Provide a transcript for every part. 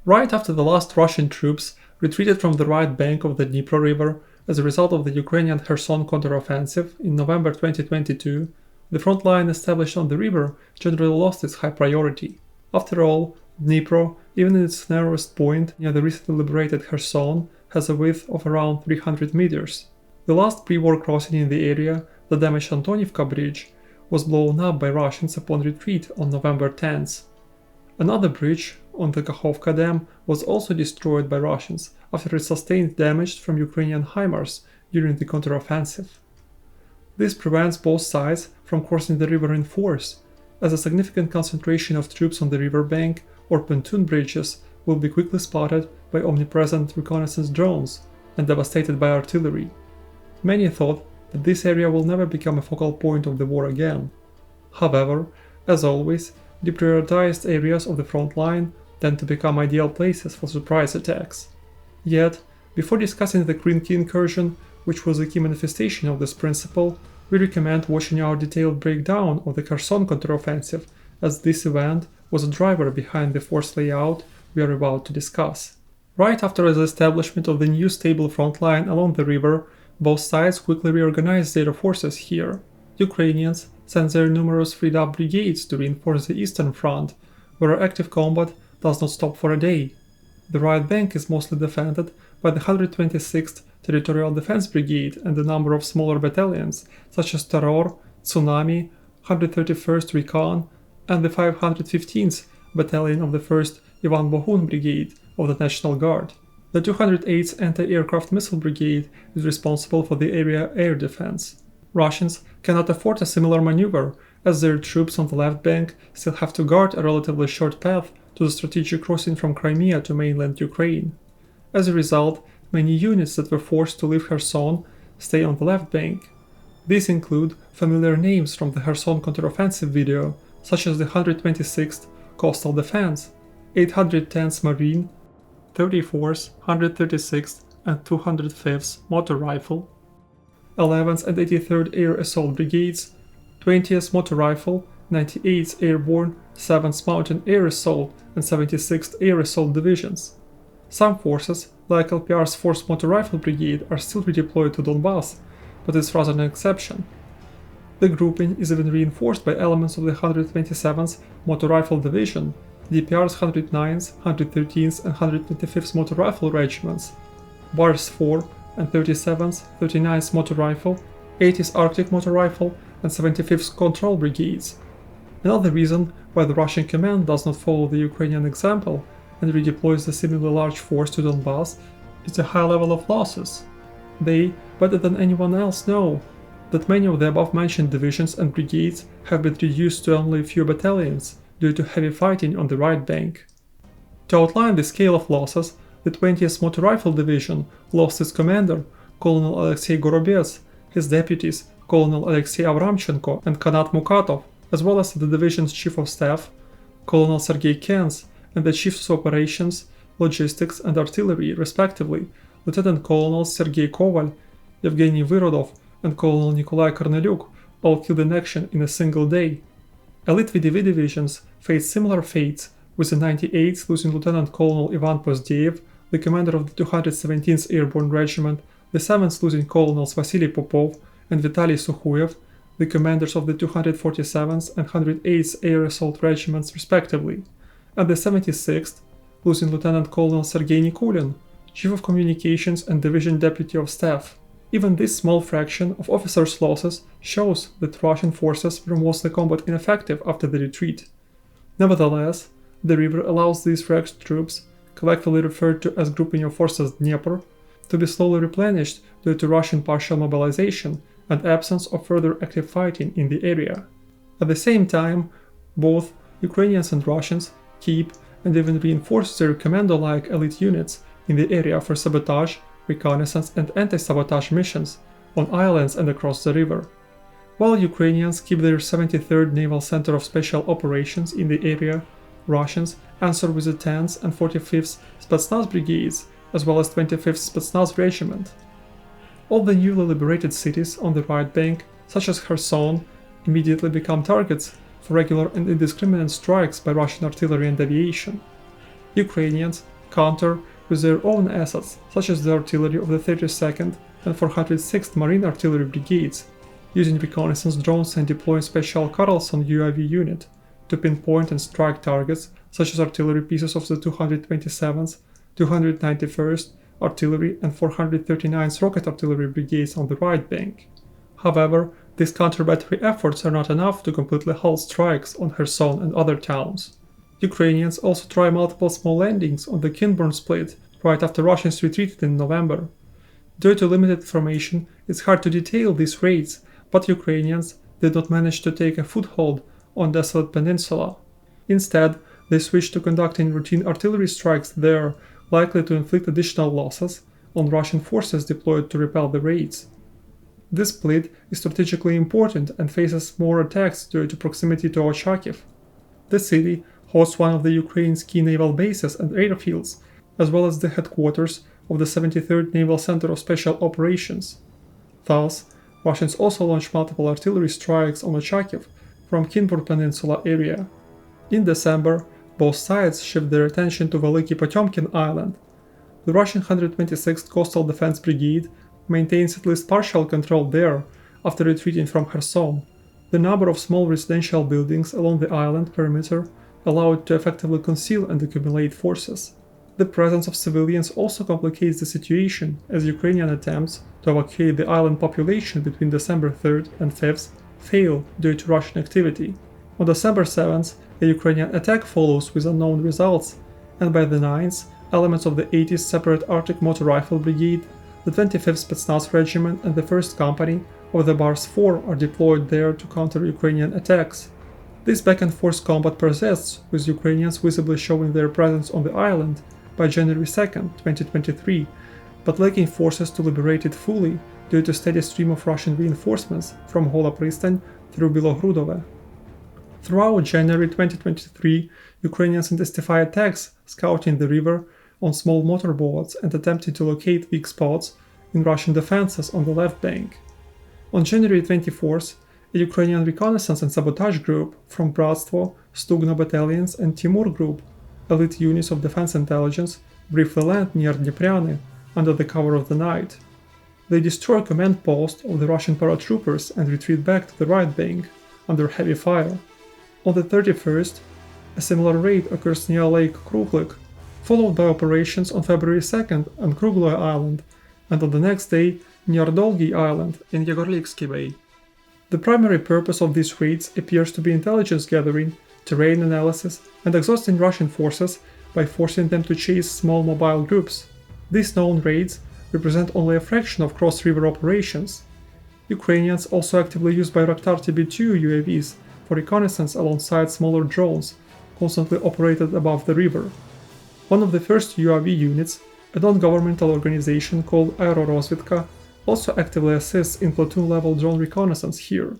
Right after the last Russian troops retreated from the right bank of the Dnipro River as a result of the Ukrainian Kherson counteroffensive in November 2022, the front line established on the river generally lost its high priority. After all, Dnipro, even in its narrowest point near the recently liberated Kherson, has a width of around 300 meters. The last pre-war crossing in the area, the damaged Antonivka Bridge, was blown up by Russians upon retreat on November 10th. Another bridge on the Kakhovka Dam was also destroyed by Russians after it sustained damage from Ukrainian HIMARS during the counteroffensive. This prevents both sides from crossing the river in force, as a significant concentration of troops on the riverbank or pontoon bridges will be quickly spotted by omnipresent reconnaissance drones and devastated by artillery. Many thought that this area will never become a focal point of the war again. However, as always, deprioritized areas of the front line tend to become ideal places for surprise attacks. Yet, before discussing the Krinky incursion, which was a key manifestation of this principle, we recommend watching our detailed breakdown of the Kherson counteroffensive, as this event was a driver behind the force layout we are about to discuss. Right after the establishment of the new stable front line along the river, both sides quickly reorganized their forces here. Ukrainians sent their numerous freed-up brigades to reinforce the eastern front, where active combat does not stop for a day. The right bank is mostly defended by the 126th Territorial Defense Brigade and a number of smaller battalions, such as Terror, Tsunami, 131st Recon, and the 515th Battalion of the 1st Ivan Bohun Brigade of the National Guard. The 208th Anti-Aircraft Missile Brigade is responsible for the area air defense. Russians cannot afford a similar maneuver, as their troops on the left bank still have to guard a relatively short path to the strategic crossing from Crimea to mainland Ukraine. As a result, many units that were forced to leave Kherson stay on the left bank. These include familiar names from the Kherson counteroffensive video, such as the 126th Coastal Defense, 810th Marine, 34th, 136th, and 205th Motor Rifle, 11th and 83rd Air Assault Brigades, 20th Motor Rifle, 98th Airborne, 7th Mountain Air Assault, and 76th Air Assault Divisions. Some forces, like LPR's 4th Motor Rifle Brigade, are still redeployed to Donbass, but it's rather an exception. The grouping is even reinforced by elements of the 127th Motor Rifle Division, DPR's 109th, 113th, and 125th Motor Rifle Regiments, BAR's 4 and 37th, 39th Motor Rifle, 80th Arctic Motor Rifle, and 75th Control Brigades. Another reason why the Russian command does not follow the Ukrainian example and redeploys the similarly large force to Donbass is the high level of losses. They, better than anyone else, know that many of the above-mentioned divisions and brigades have been reduced to only a few battalions due to heavy fighting on the right bank. To outline the scale of losses, the 20th Motor Rifle Division lost its commander, Colonel Alexei Gorobets, his deputies, Colonel Alexei Avramchenko and Kanat Mukatov, as well as the division's Chief of Staff, Colonel Sergei Kenz, and the Chiefs of Operations, Logistics and Artillery, respectively, Lieutenant Colonels Sergei Koval, Evgeny Virodov, and Colonel Nikolai Kornelyuk, all killed in action in a single day. Elite VDV divisions faced similar fates, with the 98th losing Lieutenant Colonel Ivan Pozdiev, the commander of the 217th Airborne Regiment, the 7th losing Colonels Vasily Popov and Vitaly Sukhuyev, the commanders of the 247th and 108th Air Assault Regiments respectively, and the 76th losing Lieutenant Colonel Sergei Nikulin, Chief of Communications and Division Deputy of Staff. Even this small fraction of officers' losses shows that Russian forces were mostly combat ineffective after the retreat. Nevertheless, the river allows these wrecked troops, collectively referred to as Grouping of Forces Dnieper, to be slowly replenished due to Russian partial mobilization and absence of further active fighting in the area. At the same time, both Ukrainians and Russians keep and even reinforce their commando-like elite units in the area for sabotage, reconnaissance and anti-sabotage missions on islands and across the river. While Ukrainians keep their 73rd Naval Center of Special Operations in the area, Russians answer with the 10th and 45th Spetsnaz brigades, as well as 25th Spetsnaz Regiment. All the newly liberated cities on the right bank, such as Kherson, immediately become targets for regular and indiscriminate strikes by Russian artillery and aviation. Ukrainians counter with their own assets, such as the artillery of the 32nd and 406th Marine Artillery Brigades, using reconnaissance drones and deploying special Carlson UAV unit to pinpoint and strike targets such as artillery pieces of the 227th, 291st Artillery and 439th Rocket Artillery Brigades on the right bank. However, these counter-battery efforts are not enough to completely halt strikes on Kherson and other towns. Ukrainians also try multiple small landings on the Kinburn Split right after Russians retreated in November. Due to limited information, it's hard to detail these raids, but Ukrainians did not manage to take a foothold on Desolate Peninsula. Instead, they switched to conducting routine artillery strikes there, likely to inflict additional losses on Russian forces deployed to repel the raids. This split is strategically important and faces more attacks due to proximity to Ochakiv. The city hosts one of the Ukraine's key naval bases and airfields, as well as the headquarters of the 73rd Naval Center of Special Operations. Thus, Russians also launched multiple artillery strikes on Ochakiv from Kinburn Peninsula area. In December, both sides shift their attention to Veliky Potemkin Island. The Russian 126th Coastal Defense Brigade maintains at least partial control there after retreating from Kherson. The number of small residential buildings along the island perimeter allow it to effectively conceal and accumulate forces. The presence of civilians also complicates the situation, as Ukrainian attempts to evacuate the island population between December 3rd and 5th fail due to Russian activity. On December 7th, a Ukrainian attack follows with unknown results, and by the 9th, elements of the 80th Separate Arctic Motor Rifle Brigade, the 25th Spetsnaz Regiment and the 1st Company of the Bars 4 are deployed there to counter Ukrainian attacks. This back-and-forth combat persists, with Ukrainians visibly showing their presence on the island by January 2, 2023, but lacking forces to liberate it fully due to steady stream of Russian reinforcements from Hola Pristan through Bilogrudovo. Throughout January 2023, Ukrainians intensify attacks, scouting the river on small motorboats and attempting to locate weak spots in Russian defenses on the left bank. On January 24th, a Ukrainian reconnaissance and sabotage group from Bratstvo, Stugno battalions and Timur group, elite units of defense intelligence, briefly land near Dnepryany under the cover of the night. They destroy a command post of the Russian paratroopers and retreat back to the right bank under heavy fire. On the 31st, a similar raid occurs near Lake Kruglik, followed by operations on February 2nd on Krugloe Island, and on the next day near Dolgi Island in Yegorliksky Bay. The primary purpose of these raids appears to be intelligence gathering, terrain analysis, and exhausting Russian forces by forcing them to chase small mobile groups. These known raids represent only a fraction of cross-river operations. Ukrainians also actively use Bayraktar TB2 UAVs for reconnaissance alongside smaller drones, constantly operated above the river. One of the first UAV units, a non-governmental organization called Aerorozvedka, also actively assists in platoon-level drone reconnaissance here.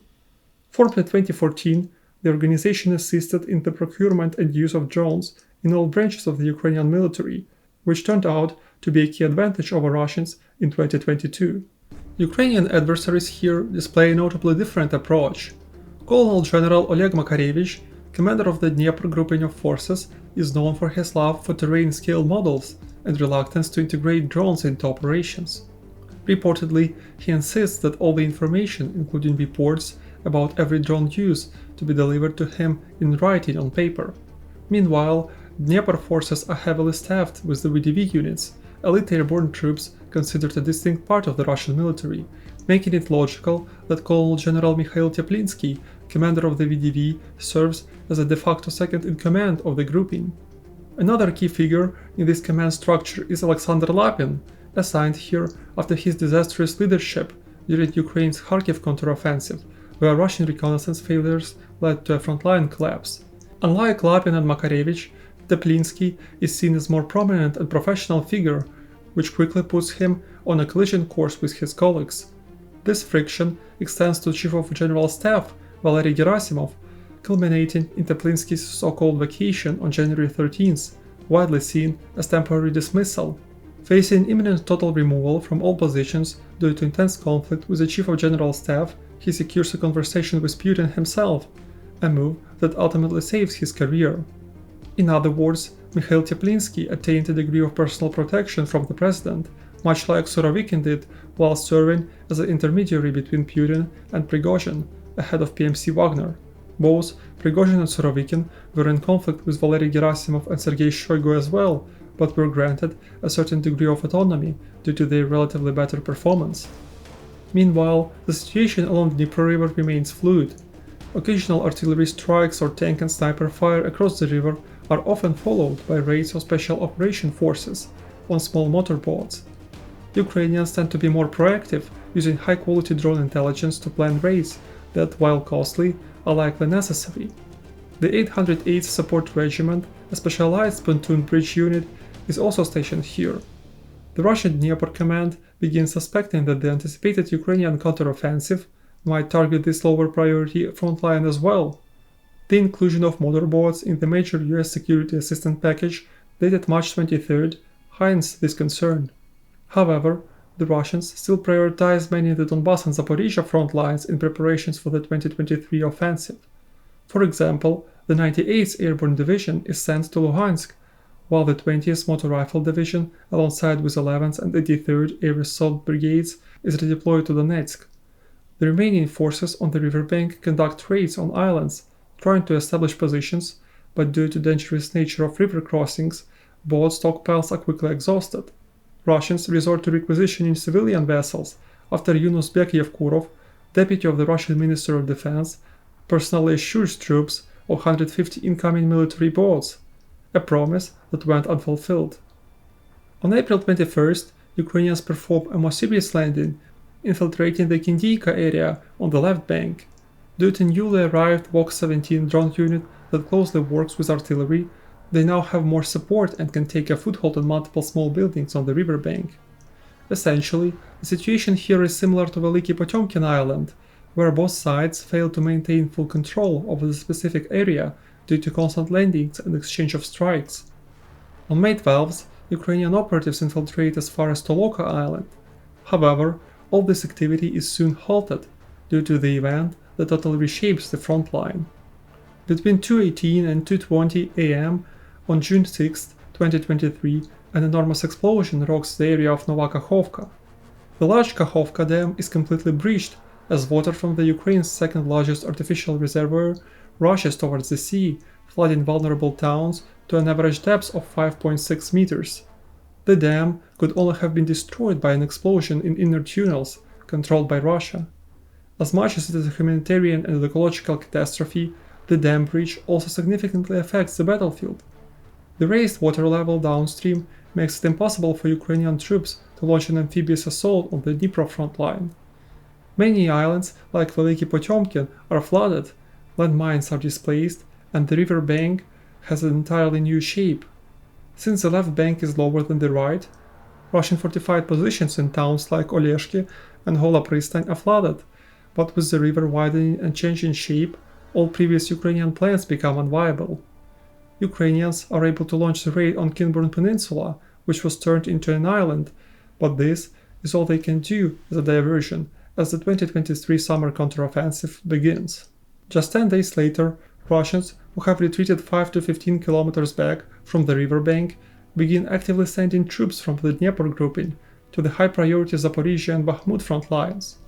Formed in 2014, the organization assisted in the procurement and use of drones in all branches of the Ukrainian military, which turned out to be a key advantage over Russians in 2022. Ukrainian adversaries here display a notably different approach. Colonel General Oleg Makarevich, commander of the Dnieper grouping of forces, is known for his love for terrain scale models and reluctance to integrate drones into operations. Reportedly, he insists that all the information, including reports about every drone use, to be delivered to him in writing on paper. Meanwhile, Dnieper forces are heavily staffed with the VDV units, elite airborne troops considered a distinct part of the Russian military, making it logical that Colonel General Mikhail Teplinsky, commander of the VDV, serves as a de facto second-in-command of the grouping. Another key figure in this command structure is Alexander Lapin, assigned here after his disastrous leadership during Ukraine's Kharkiv counteroffensive, where Russian reconnaissance failures led to a frontline collapse. Unlike Lapin and Makarevich, Teplinsky is seen as a more prominent and professional figure, which quickly puts him on a collision course with his colleagues. This friction extends to Chief of General Staff Valery Gerasimov, culminating in Teplinsky's so-called vacation on January 13th, widely seen as temporary dismissal. Facing imminent total removal from all positions due to intense conflict with the Chief of General Staff, he secures a conversation with Putin himself, a move that ultimately saves his career. In other words, Mikhail Teplinsky attained a degree of personal protection from the president, much like Surovikin did while serving as an intermediary between Putin and Prigozhin, ahead of PMC Wagner. Both Prigozhin and Surovikin were in conflict with Valery Gerasimov and Sergei Shoigu as well, but were granted a certain degree of autonomy due to their relatively better performance. Meanwhile, the situation along the Dnipro River remains fluid. Occasional artillery strikes or tank and sniper fire across the river are often followed by raids of special operation forces on small motorboats. Ukrainians tend to be more proactive, using high-quality drone intelligence to plan raids that, while costly, are likely necessary. The 808th Support Regiment, a specialized pontoon bridge unit, is also stationed here. The Russian Dnieper Command begins suspecting that the anticipated Ukrainian counteroffensive might target this lower priority front line as well. The inclusion of motorboats in the major US security assistance package dated March 23rd hints this concern. However, the Russians still prioritize many the Donbas and Zaporizhia front lines in preparations for the 2023 offensive. For example, the 98th Airborne Division is sent to Luhansk, while the 20th Motor Rifle Division, alongside with 11th and 83rd Air Assault Brigades, is redeployed to Donetsk. The remaining forces on the riverbank conduct raids on islands, trying to establish positions, but due to the dangerous nature of river crossings, boat stockpiles are quickly exhausted. Russians resort to requisitioning civilian vessels after Yunus Bek Yevkurov, deputy of the Russian Minister of Defense, personally assures troops of 150 incoming military boats, a promise that went unfulfilled. On April 21st, Ukrainians performed a more serious landing, infiltrating the Kindiivka area on the left bank. Due to newly arrived Vok-17 drone unit that closely works with artillery, they now have more support and can take a foothold in multiple small buildings on the riverbank. Essentially, the situation here is similar to Veliki Potemkin Island, where both sides fail to maintain full control over the specific area due to constant landings and exchange of strikes. On May 12th, Ukrainian operatives infiltrate as far as Toloka Island. However, all this activity is soon halted due to the event that totally reshapes the front line. Between 2:18 and 2:20 am on June 6, 2023, an enormous explosion rocks the area of Nova Kakhovka. The large Kakhovka Dam is completely breached as water from the Ukraine's second largest artificial reservoir rushes towards the sea, flooding vulnerable towns to an average depth of 5.6 meters. The dam could only have been destroyed by an explosion in inner tunnels controlled by Russia. As much as it is a humanitarian and ecological catastrophe, the dam breach also significantly affects the battlefield. The raised water level downstream makes it impossible for Ukrainian troops to launch an amphibious assault on the Dnipro front line. Many islands, like Veliki Potemkin, are flooded, landmines are displaced, and the river bank has an entirely new shape. Since the left bank is lower than the right, Russian fortified positions in towns like Oleshki and Hola Pristan are flooded, but with the river widening and changing shape, all previous Ukrainian plans become unviable. Ukrainians are able to launch the raid on Kinburn Peninsula, which was turned into an island, but this is all they can do as a diversion as the 2023 summer counteroffensive begins. Just 10 days later, Russians, who have retreated 5 to 15 kilometers back from the riverbank, begin actively sending troops from the Dnieper grouping to the high-priority Zaporizhia and Bakhmut front lines.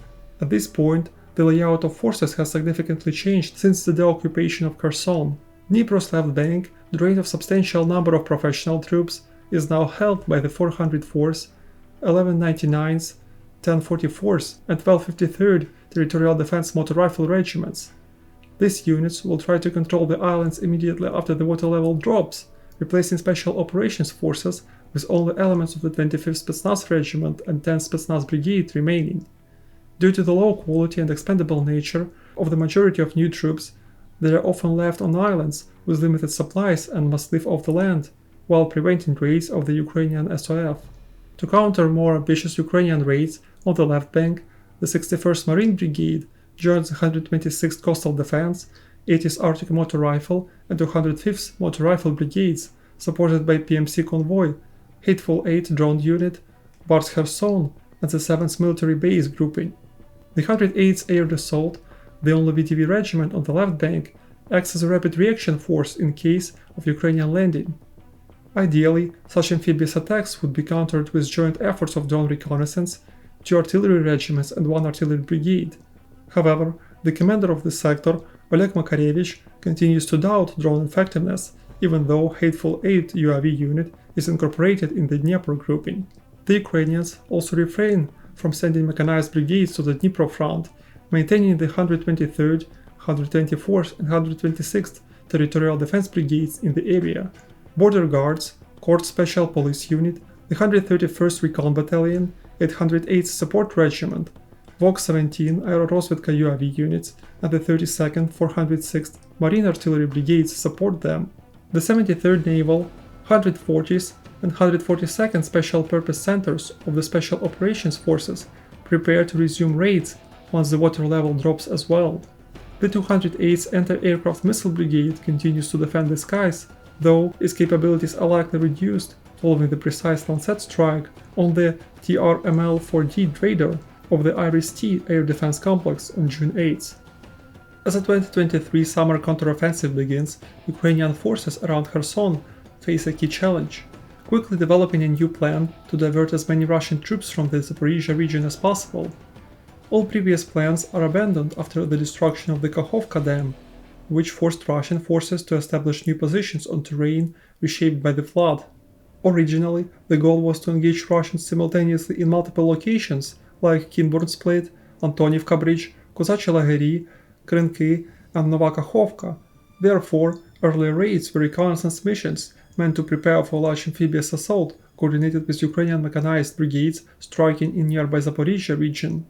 At this point, the layout of forces has significantly changed since the deoccupation of Kherson. Dnipro's left bank, drained of substantial number of professional troops, is now held by the 404th, 1199th, 1044th, and 1253rd Territorial Defense Motor Rifle Regiments. These units will try to control the islands immediately after the water level drops, replacing Special Operations Forces with only elements of the 25th Spetsnaz Regiment and 10th Spetsnaz Brigade remaining. Due to the low quality and expendable nature of the majority of new troops, they are often left on islands with limited supplies and must live off the land, while preventing raids of the Ukrainian SOF. To counter more ambitious Ukrainian raids on the left bank, the 61st Marine Brigade joins the 126th Coastal Defense, 80th Arctic Motor Rifle and 205th Motor Rifle Brigades, supported by PMC Convoy, Hateful Eight Drone Unit, Bars Kherson, and the 7th Military Base Grouping. The 108th Air Assault, the only VTV regiment on the left bank, acts as a rapid reaction force in case of Ukrainian landing. Ideally, such amphibious attacks would be countered with joint efforts of drone reconnaissance, 2 artillery regiments and 1 artillery brigade. However, the commander of this sector, Oleg Makarevich, continues to doubt drone effectiveness, even though Hateful Eight UAV unit is incorporated in the Dnepr grouping. The Ukrainians also refrain from sending mechanized brigades to the Dnipro front, maintaining the 123rd, 124th and 126th Territorial Defense Brigades in the area, Border Guards, Court Special Police Unit, the 131st Recon Battalion, 808th Support Regiment, VOG 17 Aerorozvedka UAV units, and the 32nd, 406th Marine Artillery Brigades support them. The 73rd Naval, 140th and 142nd Special Purpose Centers of the Special Operations Forces prepare to resume raids once the water level drops as well. The 208th Anti-Aircraft Missile Brigade continues to defend the skies, though its capabilities are likely reduced following the precise Lancet strike on the TRML-4D radar of the IRIS-T air defense complex on June 8th. As the 2023 summer counteroffensive begins, Ukrainian forces around Kherson face a key challenge: quickly developing a new plan to divert as many Russian troops from the Zaporizhia region as possible. All previous plans are abandoned after the destruction of the Kakhovka Dam, which forced Russian forces to establish new positions on terrain reshaped by the flood. Originally, the goal was to engage Russians simultaneously in multiple locations like Kinburn Split, Antonivka Bridge, Kozachye Lageri, Krynki, and Nova Kakhovka. Therefore, earlier raids were reconnaissance missions meant to prepare for a large amphibious assault coordinated with Ukrainian mechanized brigades striking in nearby Zaporizhia region.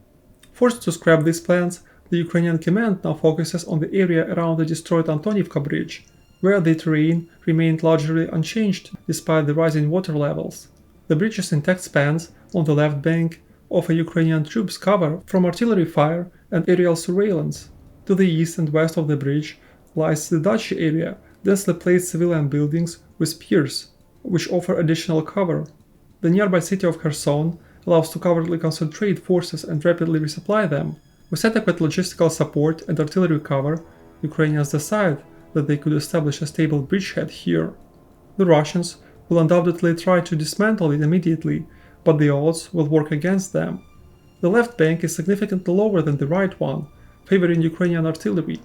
Forced to scrap these plans, the Ukrainian command now focuses on the area around the destroyed Antonivka Bridge, where the terrain remained largely unchanged despite the rising water levels. The bridge's intact spans on the left bank offer Ukrainian troops cover from artillery fire and aerial surveillance. To the east and west of the bridge lies the Dachi area, densely placed civilian buildings with piers, which offer additional cover. The nearby city of Kherson allows to covertly concentrate forces and rapidly resupply them. With adequate logistical support and artillery cover, Ukrainians decide that they could establish a stable bridgehead here. The Russians will undoubtedly try to dismantle it immediately, but the odds will work against them. The left bank is significantly lower than the right one, favoring Ukrainian artillery.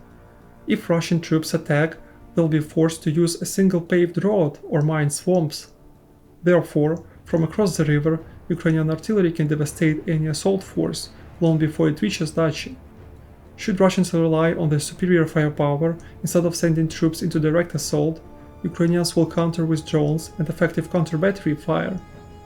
If Russian troops attack, they'll be forced to use a single paved road or mine swamps. Therefore, from across the river, Ukrainian artillery can devastate any assault force long before it reaches Dachi. Should Russians rely on their superior firepower instead of sending troops into direct assault, Ukrainians will counter with drones and effective counter-battery fire.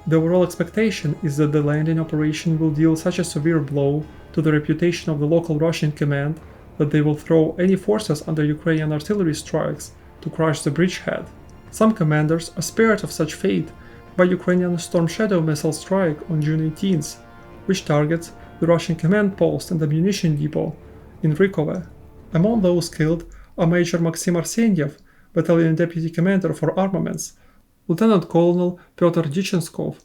The overall expectation is that the landing operation will deal such a severe blow to the reputation of the local Russian command that they will throw any forces under Ukrainian artillery strikes to crush the bridgehead. Some commanders are spared of such fate by Ukrainian Storm Shadow missile strike on June 18th, which targets the Russian command post and ammunition depot in Rykove. Among those killed are Major Maxim Arsenyev, Battalion Deputy Commander for Armaments, Lieutenant Colonel Pyotr Dichenskov,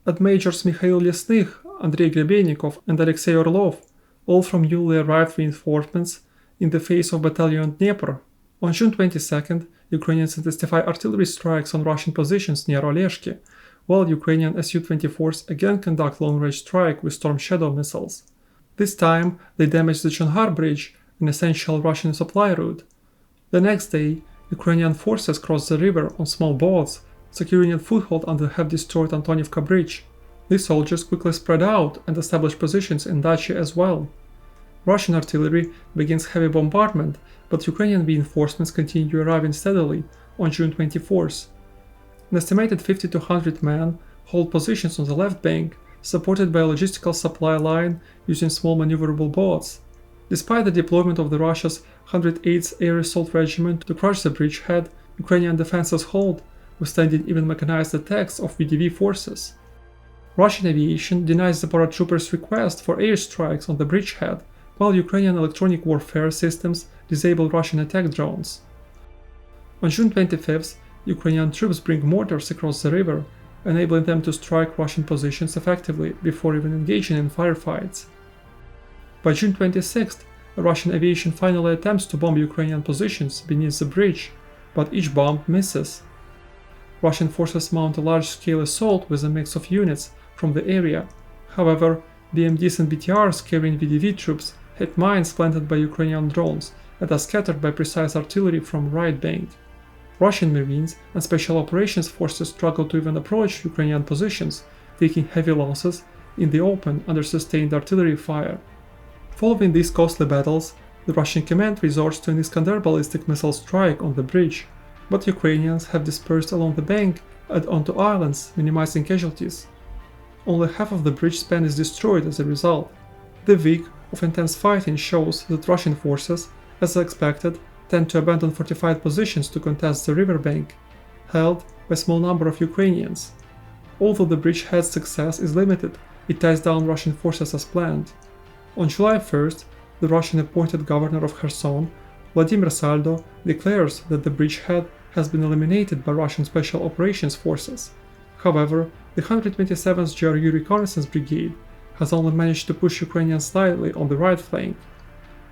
and Majors Mikhail Lesnych, Andrei Grebenikov, and Alexei Orlov, all from newly arrived reinforcements in the face of Battalion Dnepr. On June 22nd, Ukrainians intensify artillery strikes on Russian positions near Oleshki, while Ukrainian Su-24s again conduct long-range strike with Storm Shadow missiles. This time, they damage the Chonhar Bridge, an essential Russian supply route. The next day, Ukrainian forces cross the river on small boats, securing a foothold on the half-destroyed Antonivka Bridge. These soldiers quickly spread out and establish positions in Dachi as well. Russian artillery begins heavy bombardment, but Ukrainian reinforcements continue arriving steadily on June 24th. An estimated 50 to 100 men hold positions on the left bank, supported by a logistical supply line using small maneuverable boats. Despite the deployment of the Russia's 108th Air Assault Regiment to crush the bridgehead, Ukrainian defenses hold, withstanding even mechanized attacks of VDV forces. Russian aviation denies the paratroopers' request for airstrikes on the bridgehead, while Ukrainian electronic warfare systems disable Russian attack drones. On June 25th, Ukrainian troops bring mortars across the river, enabling them to strike Russian positions effectively before even engaging in firefights. By June 26th, Russian aviation finally attempts to bomb Ukrainian positions beneath the bridge, but each bomb misses. Russian forces mount a large-scale assault with a mix of units from the area. However, BMDs and BTRs carrying VDV troops hit mines planted by Ukrainian drones and are scattered by precise artillery from right bank. Russian Marines and Special Operations Forces struggled to even approach Ukrainian positions, taking heavy losses in the open under sustained artillery fire. Following these costly battles, the Russian command resorts to an Iskander ballistic missile strike on the bridge, but Ukrainians have dispersed along the bank and onto islands, minimizing casualties. Only half of the bridge span is destroyed as a result. The week of intense fighting shows that Russian forces, as expected, tend to abandon fortified positions to contest the riverbank, held by a small number of Ukrainians. Although the bridgehead's success is limited, it ties down Russian forces as planned. On July 1st, the Russian-appointed governor of Kherson, Vladimir Saldo, declares that the bridgehead has been eliminated by Russian Special Operations Forces. However, the 127th GRU Reconnaissance Brigade has only managed to push Ukrainians slightly on the right flank.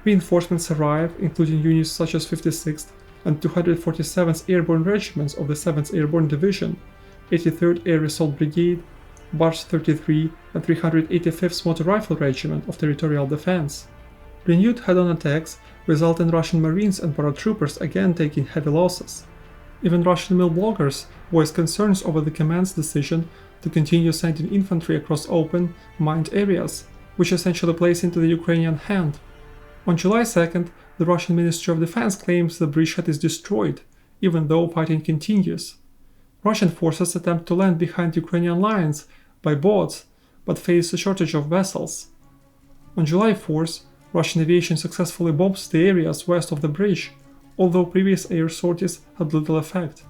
Reinforcements arrive, including units such as 56th and 247th Airborne Regiments of the 7th Airborne Division, 83rd Air Assault Brigade, Barch 33 and 385th Motor Rifle Regiment of Territorial Defense. Renewed head-on attacks result in Russian Marines and paratroopers again taking heavy losses. Even Russian mill bloggers voice concerns over the command's decision to continue sending infantry across open, mined areas, which essentially plays into the Ukrainian hand. On July 2nd, the Russian Ministry of Defense claims the bridgehead is destroyed, even though fighting continues. Russian forces attempt to land behind Ukrainian lines by boats, but face a shortage of vessels. On July 4th, Russian aviation successfully bombs the areas west of the bridge, although previous air sorties had little effect.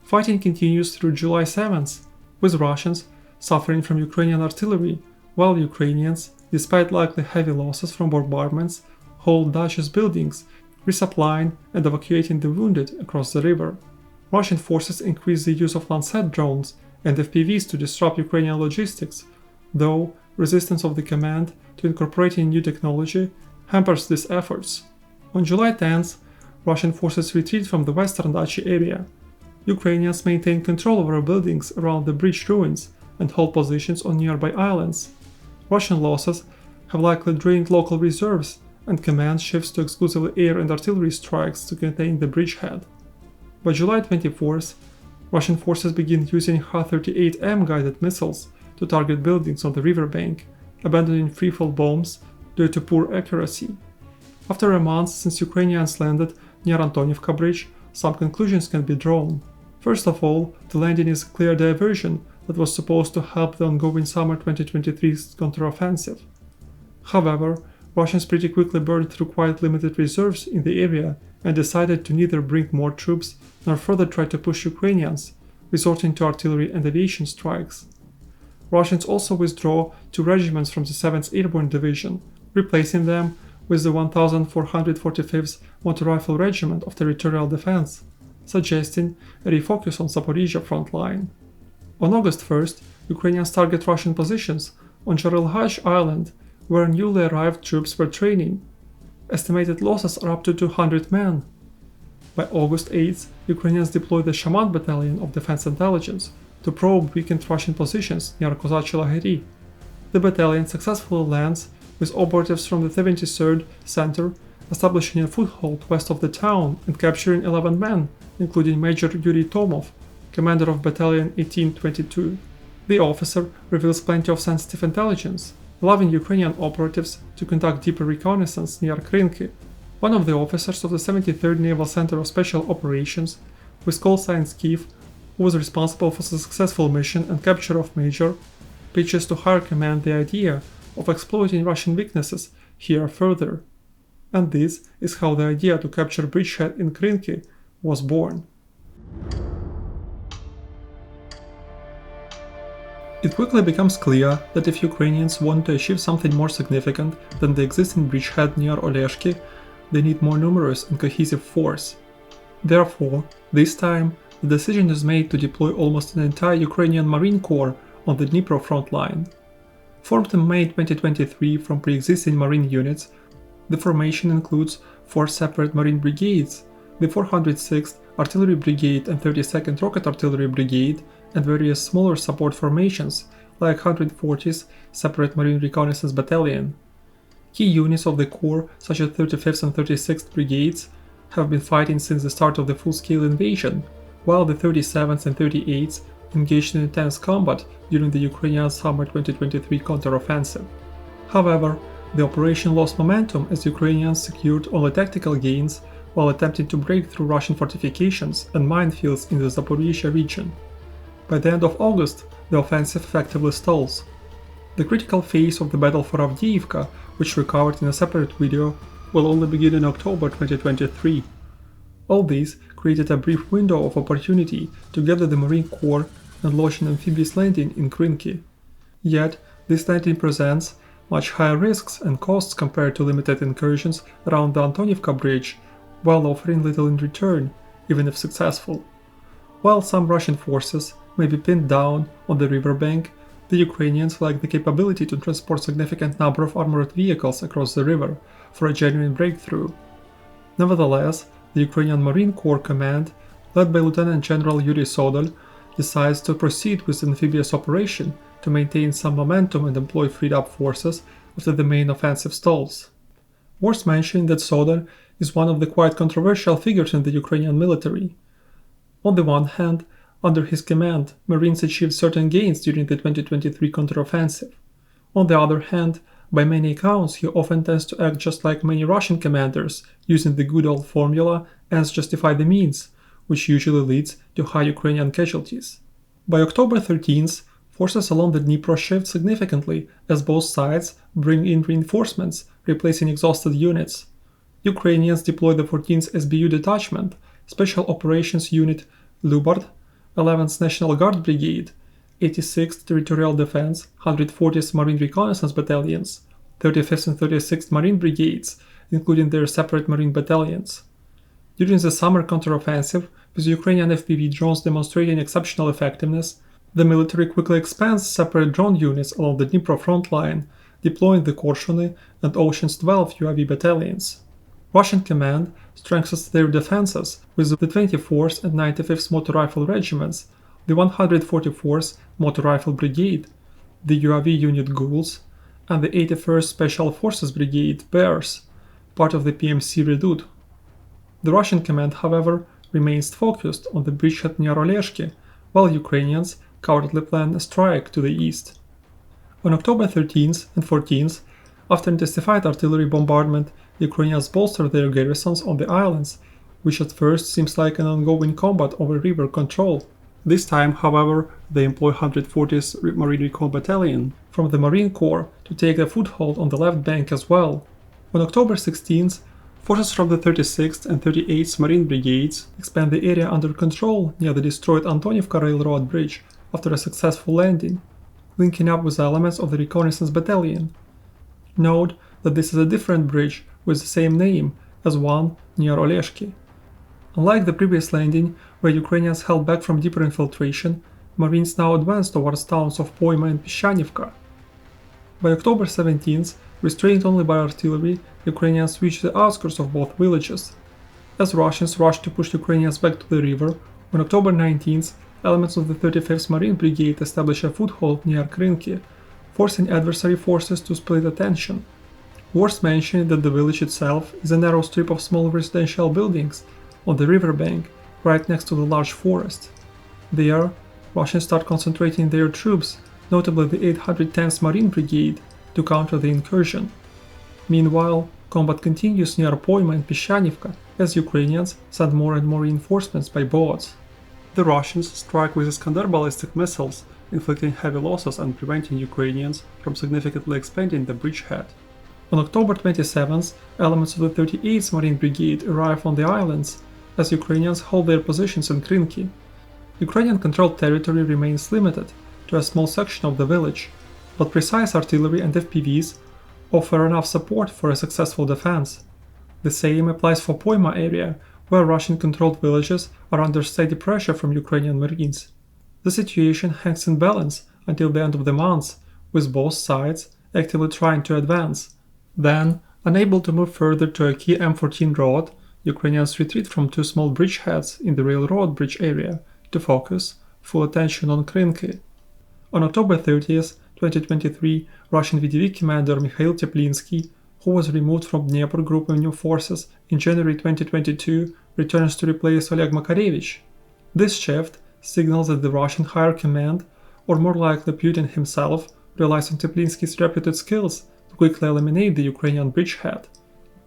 Fighting continues through July 7th, with Russians suffering from Ukrainian artillery, while Ukrainians, despite likely heavy losses from bombardments, hold Daches buildings, resupplying and evacuating the wounded across the river. Russian forces increase the use of Lancet drones and FPVs to disrupt Ukrainian logistics, though resistance of the command to incorporating new technology hampers these efforts. On July 10th, Russian forces retreat from the western Dachi area. Ukrainians maintain control over buildings around the bridge ruins and hold positions on nearby islands. Russian losses have likely drained local reserves, and command shifts to exclusively air and artillery strikes to contain the bridgehead. By July 24th, Russian forces begin using Ha-38M guided missiles to target buildings on the riverbank, abandoning free-fall bombs due to poor accuracy. After a month since Ukrainians landed near Antonivka Bridge, some conclusions can be drawn. First of all, the landing is a clear diversion that was supposed to help the ongoing summer 2023 counteroffensive. However, Russians pretty quickly burned through quite limited reserves in the area and decided to neither bring more troops nor further try to push Ukrainians, resorting to artillery and aviation strikes. Russians also withdraw 2 regiments from the 7th Airborne Division, replacing them with the 1445th Motor Rifle Regiment of Territorial Defense, suggesting a refocus on Zaporizhia front line. On August 1st, Ukrainians target Russian positions on Jarelhaj Island, where newly arrived troops were training. Estimated losses are up to 200 men. By August 8th, Ukrainians deployed the Shaman Battalion of Defense Intelligence to probe weakened Russian positions near Kozachye Lageri. The battalion successfully lands, with operatives from the 73rd Center establishing a foothold west of the town and capturing 11 men, including Major Yuri Tomov, commander of Battalion 1822. The officer reveals plenty of sensitive intelligence, allowing Ukrainian operatives to conduct deeper reconnaissance near Krynki. One of the officers of the 73rd Naval Center of Special Operations, with call sign Skiv, who was responsible for the successful mission and capture of Major, pitches to higher command the idea of exploiting Russian weaknesses here further. And this is how the idea to capture bridgehead in Krynki was born. It quickly becomes clear that if Ukrainians want to achieve something more significant than the existing bridgehead near Oleshki, they need more numerous and cohesive force. Therefore, this time, the decision is made to deploy almost an entire Ukrainian Marine Corps on the Dnipro front line. Formed in May 2023 from pre-existing Marine units, the formation includes 4 separate Marine brigades, the 406th Artillery Brigade and 32nd Rocket Artillery Brigade, and various smaller support formations like 140th Separate Marine Reconnaissance Battalion. Key units of the Corps, such as 35th and 36th Brigades, have been fighting since the start of the full-scale invasion, while the 37th and 38th engaged in intense combat during the Ukrainian summer 2023 counteroffensive. However, the operation lost momentum as Ukrainians secured only tactical gains while attempting to break through Russian fortifications and minefields in the Zaporizhzhia region. By the end of August, the offensive effectively stalls. The critical phase of the battle for Avdiivka, which we covered in a separate video, will only begin in October 2023. All this created a brief window of opportunity to gather the Marine Corps and launch an amphibious landing in Krynki. Yet, this landing presents much higher risks and costs compared to limited incursions around the Antonivka Bridge, while offering little in return, even if successful. While some Russian forces may be pinned down on the riverbank, the Ukrainians lack the capability to transport significant number of armored vehicles across the river for a genuine breakthrough. Nevertheless, the Ukrainian Marine Corps Command, led by Lieutenant General Yuri Sodol, decides to proceed with the amphibious operation to maintain some momentum and employ freed-up forces after the main offensive stalls. Worth mentioning that Sodol is one of the quite controversial figures in the Ukrainian military. On the one hand, under his command, Marines achieved certain gains during the 2023 counteroffensive. On the other hand, by many accounts, he often tends to act just like many Russian commanders, using the good old formula "ends justify the means," which usually leads to high Ukrainian casualties. By October 13th, forces along the Dnipro shift significantly as both sides bring in reinforcements, replacing exhausted units. Ukrainians deploy the 14th SBU Detachment, Special Operations Unit Lubard, 11th National Guard Brigade, 86th Territorial Defense, 140th Marine Reconnaissance Battalions, 35th and 36th Marine Brigades, including their separate Marine battalions. During the summer counteroffensive, with Ukrainian FPV drones demonstrating exceptional effectiveness, the military quickly expands separate drone units along the Dnipro front line, deploying the Korshuni and Ocean's 12 UAV battalions. Russian command strengthens their defenses with the 24th and 95th Motor Rifle Regiments, the 144th Motor Rifle Brigade, the UAV unit Ghouls, and the 81st Special Forces Brigade Bears, part of the PMC Redut. The Russian command, however, remains focused on the bridgehead near Oleshki, while Ukrainians cowardly plan a strike to the east. On October 13th and 14th, after intensified artillery bombardment, Ukrainians bolstered their garrisons on the islands, which at first seems like an ongoing combat over river control. This time, however, they employ 140th Marine Recon Battalion from the Marine Corps to take a foothold on the left bank as well. On October 16th, forces from the 36th and 38th Marine Brigades expand the area under control near the destroyed Antonivka Railroad Bridge after a successful landing, linking up with elements of the Reconnaissance Battalion. Note that this is a different bridge with the same name as one near Oleshki. Unlike the previous landing, where Ukrainians held back from deeper infiltration, Marines now advance towards towns of Poima and Pishanivka. By October 17th, restrained only by artillery, Ukrainians reached the outskirts of both villages. As Russians rushed to push Ukrainians back to the river, on October 19th, elements of the 35th Marine Brigade established a foothold near Krynki, forcing adversary forces to split attention. Worth mentioning that the village itself is a narrow strip of small residential buildings on the riverbank, right next to the large forest. There, Russians start concentrating their troops, notably the 810th Marine Brigade, to counter the incursion. Meanwhile, combat continues near Poima and Pishanivka as Ukrainians send more and more reinforcements by boats. The Russians strike with Iskander ballistic missiles, inflicting heavy losses and preventing Ukrainians from significantly expanding the bridgehead. On October 27th, elements of the 38th Marine Brigade arrive on the islands as Ukrainians hold their positions in Krynki. Ukrainian-controlled territory remains limited to a small section of the village, but precise artillery and FPVs offer enough support for a successful defense. The same applies for Poima area, where Russian-controlled villages are under steady pressure from Ukrainian Marines. The situation hangs in balance until the end of the month, with both sides actively trying to advance. Then, unable to move further to a key M14 road, Ukrainians retreat from two small bridgeheads in the railroad bridge area to focus full attention on Krynki. On October 30th, 2023, Russian VDV commander Mikhail Teplinsky, who was removed from Dnepr Group of New Forces in January 2022, returns to replace Oleg Makarevich. This shift signals that the Russian higher command, or more likely Putin himself, relies on Teplinsky's reputed skills to quickly eliminate the Ukrainian bridgehead.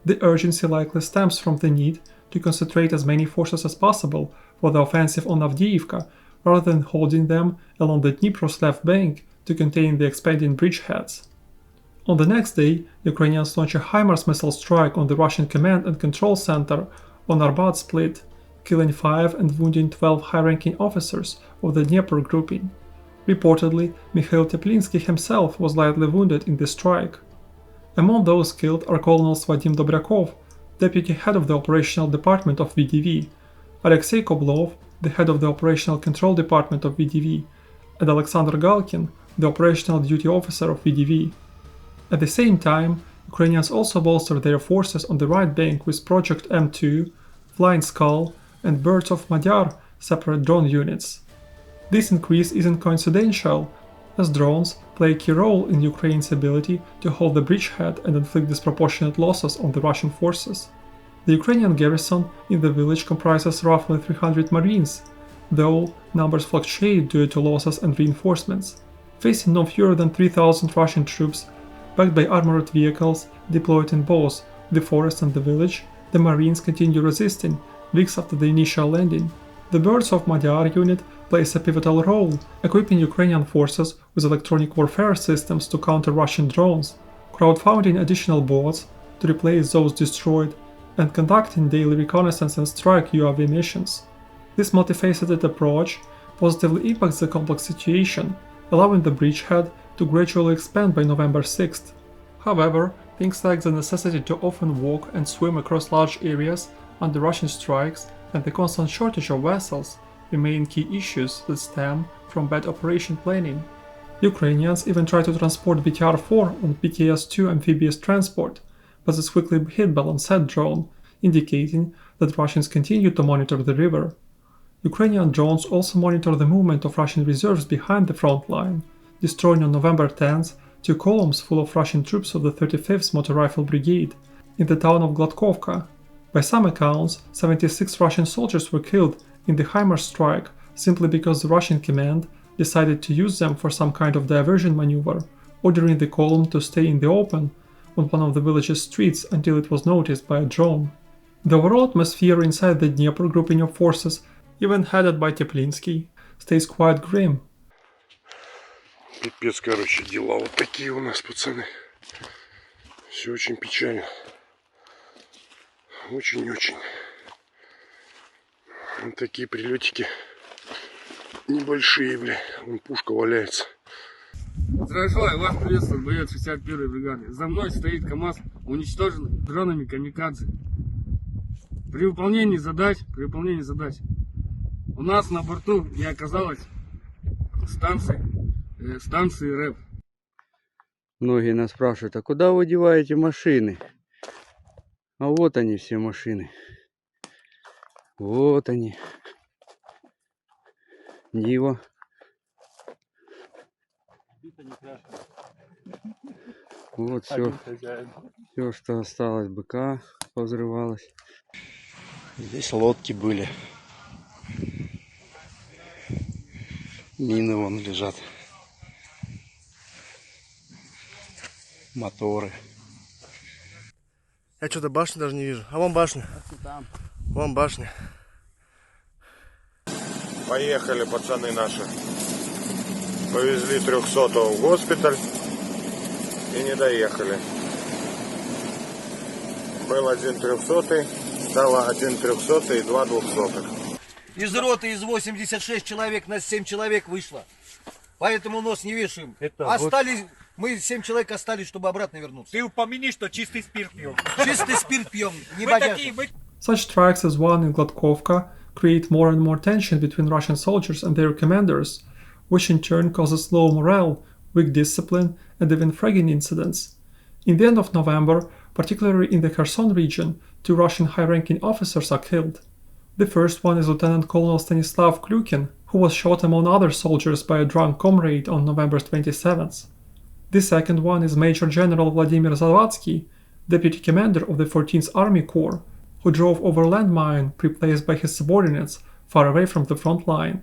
The urgency likely stems from the need to concentrate as many forces as possible for the offensive on Avdiivka, rather than holding them along the Dnipro's left bank to contain the expanding bridgeheads. On the next day, Ukrainians launch a HIMARS missile strike on the Russian command and control center on Arbat Split, killing 5 and wounding 12 high-ranking officers of the Dnieper grouping. Reportedly, Mikhail Teplinsky himself was lightly wounded in the strike. Among those killed are Colonels Vadim Dobryakov, deputy head of the operational department of VDV, Alexei Koblov, the head of the operational control department of VDV, and Alexander Galkin, the operational duty officer of VDV. At the same time, Ukrainians also bolstered their forces on the right bank with Project M2, Flying Skull, and Birds of Magyar separate drone units. This increase isn't coincidental, as drones play a key role in Ukraine's ability to hold the bridgehead and inflict disproportionate losses on the Russian forces. The Ukrainian garrison in the village comprises roughly 300 Marines, though numbers fluctuate due to losses and reinforcements. Facing no fewer than 3,000 Russian troops, backed by armored vehicles deployed in both the forest and the village, the Marines continue resisting weeks after the initial landing. The Birds of Magyar unit plays a pivotal role, equipping Ukrainian forces with electronic warfare systems to counter Russian drones, crowdfunding additional boats to replace those destroyed, and conducting daily reconnaissance and strike UAV missions. This multifaceted approach positively impacts the complex situation, allowing the bridgehead to gradually expand by November 6th. However, things like the necessity to often walk and swim across large areas under Russian strikes and the constant shortage of vessels remain key issues that stem from bad operation planning. Ukrainians even try to transport BTR-4 on PKS-2 amphibious transport, but is quickly hit by Lancet drone, indicating that Russians continue to monitor the river. Ukrainian drones also monitor the movement of Russian reserves behind the front line, destroying on November 10th 2 columns full of Russian troops of the 35th Motor Rifle Brigade in the town of Gladkovka. By some accounts, 76 Russian soldiers were killed in the HIMARS strike simply because the Russian command decided to use them for some kind of diversion maneuver, ordering the column to stay in the open on one of the village's streets until it was noticed by a drone. The overall atmosphere inside the Dnieper grouping of forces, even headed by Teplinsky, stays quite grim. Пипец, короче, дела вот такие у нас, пацаны. Все очень печально. Очень-очень. Вот такие прилетики небольшие, бля. Вон пушка валяется. Здравствуйте, вас приветствует боец 61-й бригады. За мной стоит КамАЗ, уничтожен дронами камикадзе. При выполнении задач у нас на борту не оказалось станции РЭП. Многие нас спрашивают, а куда вы деваете машины? А вот они все машины. Вот они. Нива. Вот все, что осталось, БК повзрывалось. Здесь лодки были. Мины вон лежат. Моторы. Я что-то башни даже не вижу. А вон башня. Вон башня. Поехали, пацаны наши. Повезли 300-го в госпиталь и не доехали. Был один 300-й, стало один 300-й и 2 200-х. Из роты из 86 человек нас 7 человек вышло. Поэтому нос не вешаем. Остались, мы 7 человек остались, чтобы обратно вернуться. Ты упомяни, что чистый спирт пьем. Чистый спирт пьем, не бодяжим. Such strikes as one in Gladkovka create more and more tension between Russian soldiers and their commanders, which in turn causes low morale, weak discipline, and even fragging incidents. In the end of November, Particularly in the Kherson region, 2 Russian high-ranking officers are killed. The first one is Lieutenant Colonel Stanislav Klukin, who was shot among other soldiers by a drunk comrade on November 27th. The second one is Major General Vladimir Zavadsky, deputy commander of the 14th Army Corps, who drove over a landmine pre-placed by his subordinates far away from the front line.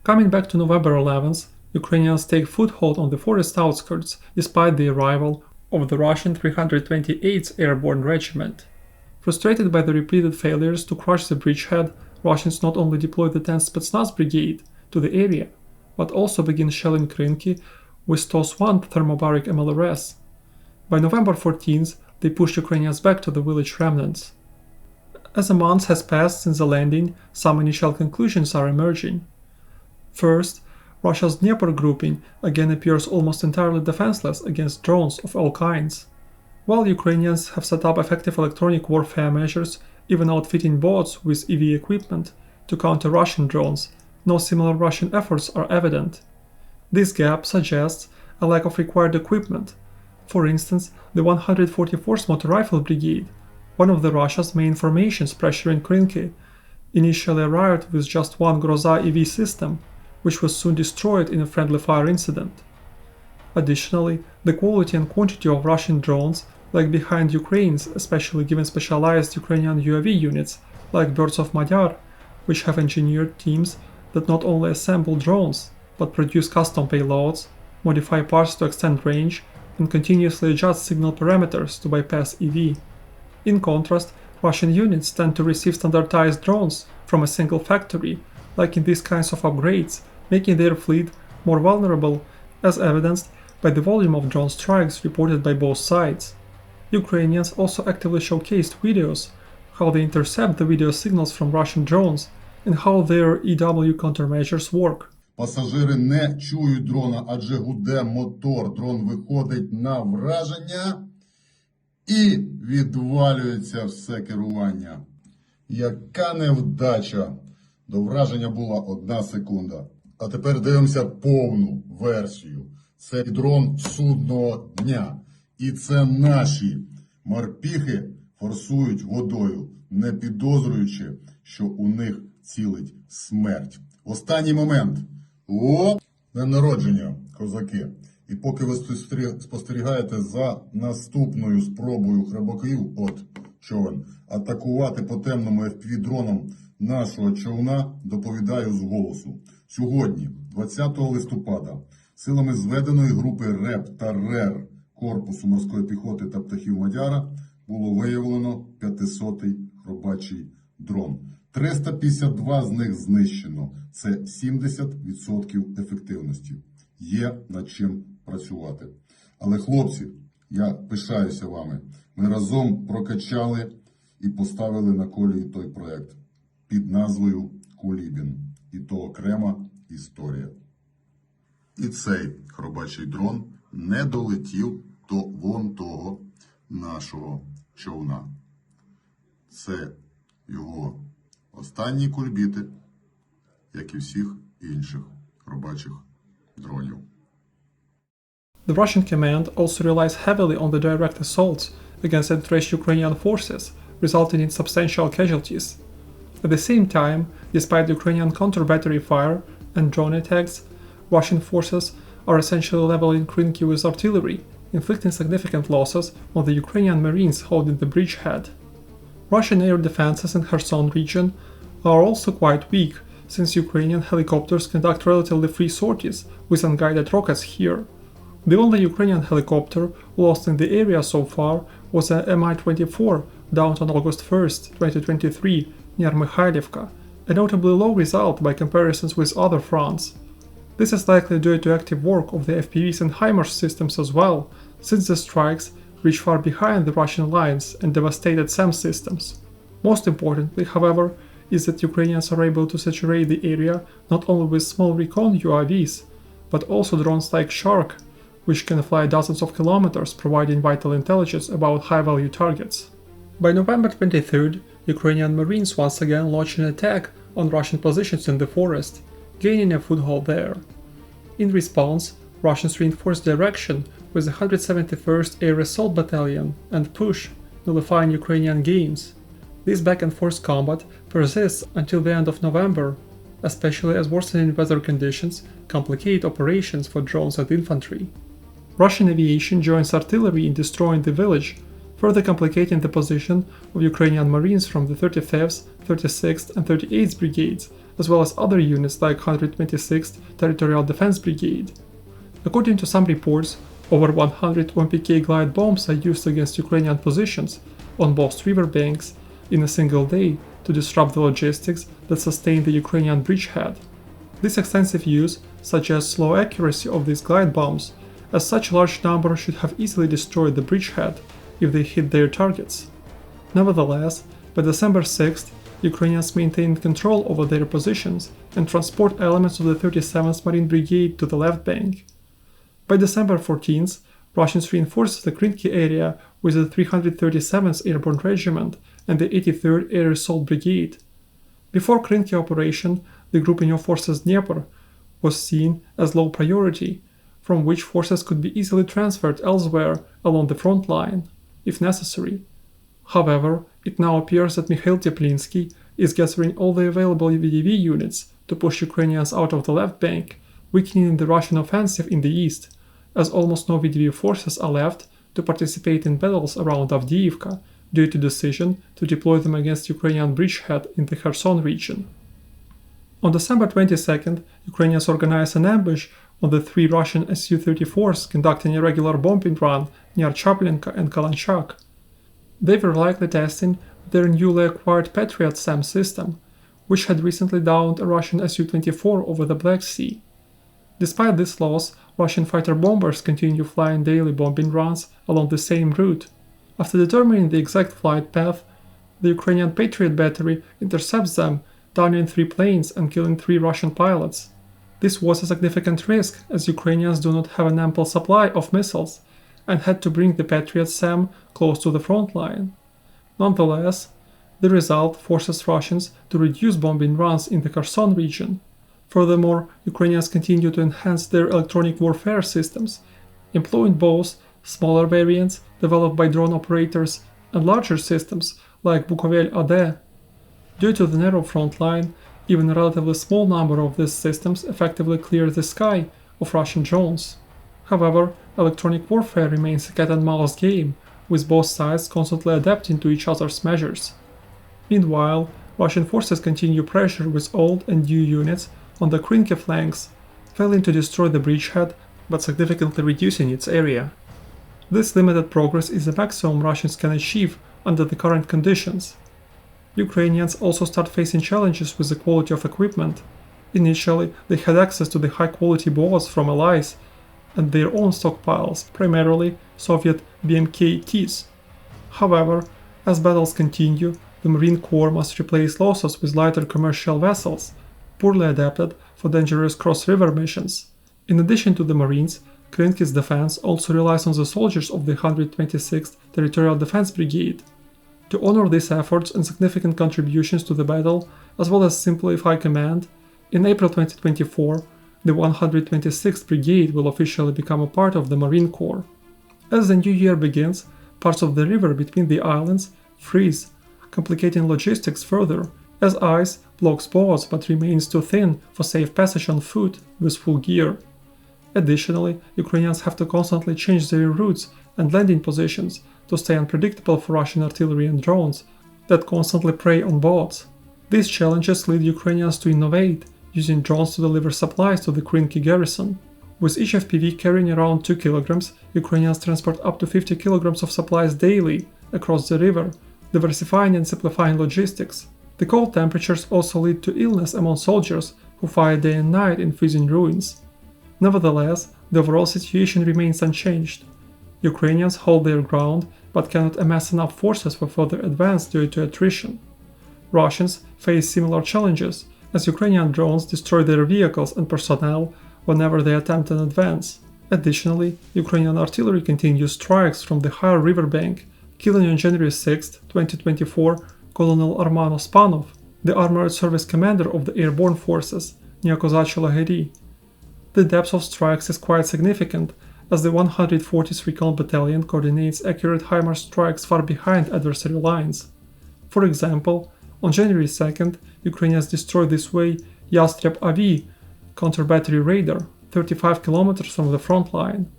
Coming back to November 11th, Ukrainians take foothold on the forest outskirts despite the arrival of the Russian 328th Airborne Regiment. Frustrated by the repeated failures to crush the bridgehead, Russians not only deploy the 10th Spetsnaz Brigade to the area, but also begin shelling Krynki with TOS-1 thermobaric MLRS. By November 14th, they push Ukrainians back to the village remnants. As a month has passed since the landing, some initial conclusions are emerging. First, Russia's Dnieper grouping again appears almost entirely defenseless against drones of all kinds. While Ukrainians have set up effective electronic warfare measures, even outfitting boats with EV equipment to counter Russian drones, no similar Russian efforts are evident. This gap suggests a lack of required equipment. For instance, the 144th Motor Rifle Brigade, one of the Russia's main formations pressuring Krynki, initially arrived with just one Groza EV system, which was soon destroyed in a friendly fire incident. Additionally, the quality and quantity of Russian drones lag behind Ukraine's, especially given specialized Ukrainian UAV units like Birds of Magyar, which have engineered teams that not only assemble drones, but produce custom payloads, modify parts to extend range, and continuously adjust signal parameters to bypass EV. In contrast, Russian units tend to receive standardized drones from a single factory, like in these kinds of upgrades, making their fleet more vulnerable, as evidenced by the volume of drone strikes reported by both sides. Ukrainians also actively showcased videos, how they intercept the video signals from Russian drones, and how their EW countermeasures work. Пасажири не чують дрона, адже гуде мотор. Дрон виходить на враження і відвалюється все керування. Яка невдача! До враження була 1 секунда. А тепер дивимося повну версію. Це дрон судного дня. І це наші морпіхи форсують водою, не підозрюючи, що у них цілить смерть. Останній момент. О, день народження, козаки. І поки ви спостерігаєте за наступною спробою храбаків, от човен, атакувати по темному FPV-дроном нашого човна, доповідаю з голосу. Сьогодні, 20 листопада, силами зведеної групи РЕП та РЕР Корпусу морської піхоти та птахів Мадяра було виявлено 500-й хробачий дрон. 352 з них знищено. Це 70% ефективності. Є над чим працювати. Але, хлопці, я пишаюся вами. Ми разом прокачали і поставили на колії той проект під назвою «Кулібін». І то окрема історія. І цей хробачий дрон не долетів до вон того нашого човна. Це його останні кульбіти, як і всіх інших хробачих дронів. The Russian command also relies heavily on the direct assaults against entrenched Ukrainian forces, resulting in substantial casualties. At the same time, despite Ukrainian counter-battery fire and drone attacks, Russian forces are essentially leveling Krynki with artillery, inflicting significant losses on the Ukrainian Marines holding the bridgehead. Russian air defenses in Kherson region are also quite weak, since Ukrainian helicopters conduct relatively free sorties with unguided rockets here. The only Ukrainian helicopter lost in the area so far was a Mi-24 downed on August 1st, 2023, near Mikhailivka, a notably low result by comparisons with other fronts. This is likely due to active work of the FPVs and HIMARS systems as well, since the strikes reach far behind the Russian lines and devastated SAM systems. Most importantly, however, is that Ukrainians are able to saturate the area not only with small recon UAVs, but also drones like Shark, which can fly dozens of kilometers providing vital intelligence about high-value targets. By November 23rd, Ukrainian Marines once again launched an attack on Russian positions in the forest, gaining a foothold there. In response, Russians reinforced direction with the 171st Air Assault Battalion and push, nullifying Ukrainian gains. This back-and-forth combat persists until the end of November, especially as worsening weather conditions complicate operations for drones and infantry. Russian aviation joins artillery in destroying the village, further complicating the position of Ukrainian Marines from the 35th, 36th and 38th Brigades, as well as other units like 126th Territorial Defense Brigade. According to some reports, over 100 MPK glide bombs are used against Ukrainian positions on both river banks in a single day to disrupt the logistics that sustain the Ukrainian bridgehead. This extensive use suggests low accuracy of these glide bombs, as such large number should have easily destroyed the bridgehead if they hit their targets. Nevertheless, by December 6th, Ukrainians maintained control over their positions and transport elements of the 37th Marine Brigade to the left bank. By December 14th, Russians reinforced the Krynki area with the 337th Airborne Regiment and the 83rd Air Assault Brigade. Before Krynki operation, the grouping of forces Dnieper was seen as low priority, from which forces could be easily transferred elsewhere along the front line, if necessary. However, it now appears that Mikhail Teplinsky is gathering all the available VDV units to push Ukrainians out of the left bank, weakening the Russian offensive in the east, as almost no VDV forces are left to participate in battles around Avdiivka due to decision to deploy them against Ukrainian bridgehead in the Kherson region. On December 22nd, Ukrainians organized an ambush on the three Russian Su-34s conducting a regular bombing run near Chaplinka and Kalanchak. They were likely testing their newly acquired Patriot SAM system, which had recently downed a Russian Su-24 over the Black Sea. Despite this loss, Russian fighter bombers continue flying daily bombing runs along the same route. After determining the exact flight path, the Ukrainian Patriot battery intercepts them, downing 3 planes and killing 3 Russian pilots. This was a significant risk, as Ukrainians do not have an ample supply of missiles and had to bring the Patriot SAM close to the front line. Nonetheless, the result forces Russians to reduce bombing runs in the Kherson region. Furthermore, Ukrainians continue to enhance their electronic warfare systems, employing both smaller variants developed by drone operators and larger systems like Bukovel AD. Due to the narrow front line, even a relatively small number of these systems effectively clear the sky of Russian drones. However, electronic warfare remains a cat-and-mouse game, with both sides constantly adapting to each other's measures. Meanwhile, Russian forces continue pressure with old and new units on the Krynki flanks, failing to destroy the bridgehead but significantly reducing its area. This limited progress is the maximum Russians can achieve under the current conditions. Ukrainians also start facing challenges with the quality of equipment. Initially, they had access to the high-quality boats from allies and their own stockpiles, primarily Soviet BMK-Ts. However, as battles continue, the Marine Corps must replace losses with lighter commercial vessels, poorly adapted for dangerous cross-river missions. In addition to the Marines, Krynki's defense also relies on the soldiers of the 126th Territorial Defense Brigade. To honor these efforts and significant contributions to the battle, as well as simplify command, in April 2024, the 126th Brigade will officially become a part of the Marine Corps. As the new year begins, parts of the river between the islands freeze, complicating logistics further, as ice blocks boats but remains too thin for safe passage on foot with full gear. Additionally, Ukrainians have to constantly change their routes and landing positions to stay unpredictable for Russian artillery and drones that constantly prey on boats. These challenges lead Ukrainians to innovate, using drones to deliver supplies to the Krynki garrison. With each FPV carrying around 2 kilograms, Ukrainians transport up to 50 kilograms of supplies daily across the river, diversifying and simplifying logistics. The cold temperatures also lead to illness among soldiers who fight day and night in freezing ruins. Nevertheless, the overall situation remains unchanged. Ukrainians hold their ground but cannot amass enough forces for further advance due to attrition. Russians face similar challenges, as Ukrainian drones destroy their vehicles and personnel whenever they attempt an advance. Additionally, Ukrainian artillery continues strikes from the higher riverbank, killing on January 6, 2024, Colonel Armano Spanov, the armored service commander of the airborne forces, near Kozachi Lageri. The depth of strikes is quite significant, as the 143 Recon Battalion coordinates accurate HIMARS strikes far behind adversary lines. For example, on January 2nd, Ukrainians destroyed this way Yastreb AV counter-battery radar, 35 kilometers from the front line.